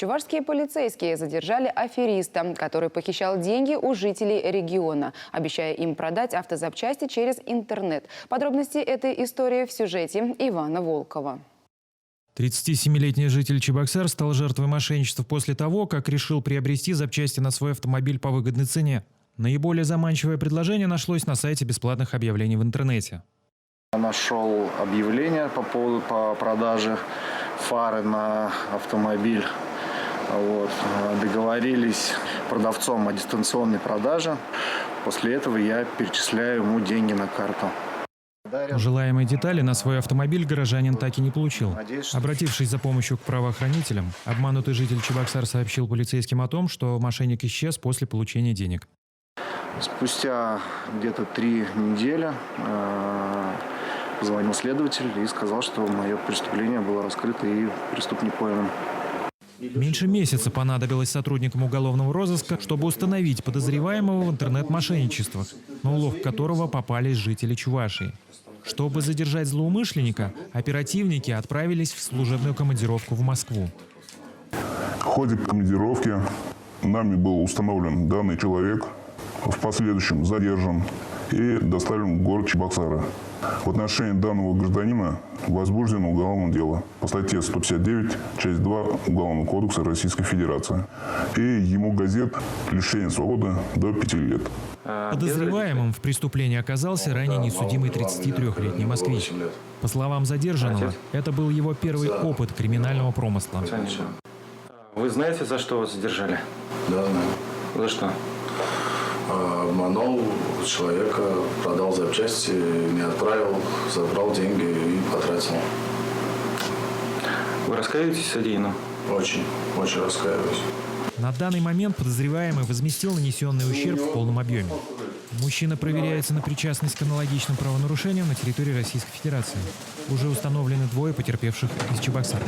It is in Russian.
Чувашские полицейские задержали афериста, который похищал деньги у жителей региона, обещая им продать автозапчасти через интернет. Подробности этой истории в сюжете Ивана Волкова. 37-летний житель Чебоксар стал жертвой мошенничества после того, как решил приобрести запчасти на свой автомобиль по выгодной цене. Наиболее заманчивое предложение нашлось на сайте бесплатных объявлений в интернете. Нашел объявление по продаже фары на автомобиль. Договорились с продавцом о дистанционной продаже. После этого я перечисляю ему деньги на карту. Желаемые детали на свой автомобиль горожанин так и не получил. Обратившись за помощью к правоохранителям, обманутый житель Чебоксар сообщил полицейским о том, что мошенник исчез после получения денег. Спустя где-то 3 недели позвонил следователь и сказал, что мое преступление было раскрыто и преступник пойман. Меньше месяца понадобилось сотрудникам уголовного розыска, чтобы установить подозреваемого в интернет-мошенничествах, на улов которого попались жители Чувашии. Чтобы задержать злоумышленника, оперативники отправились в служебную командировку в Москву. В ходе командировки нами был установлен данный человек, в последующем задержан и доставлен в город Чебоксары. В отношении данного гражданина возбуждено уголовное дело по статье 159, часть 2 Уголовного кодекса Российской Федерации. И ему грозит лишение свободы до 5 лет. Подозреваемым в преступлении оказался ранее несудимый 33-летний москвич. По словам задержанного, это был его первый опыт криминального промысла. Вы знаете, за что вас задержали? Да, знаю. За что? Обманул человека, продал запчасти, не отправил, забрал деньги и потратил. Вы раскаиваетесь в содеянном? Очень раскаиваюсь. На данный момент подозреваемый возместил нанесенный ущерб в полном объеме. Мужчина проверяется на причастность к аналогичным правонарушениям на территории Российской Федерации. Уже установлены 2 потерпевших из Чебоксар.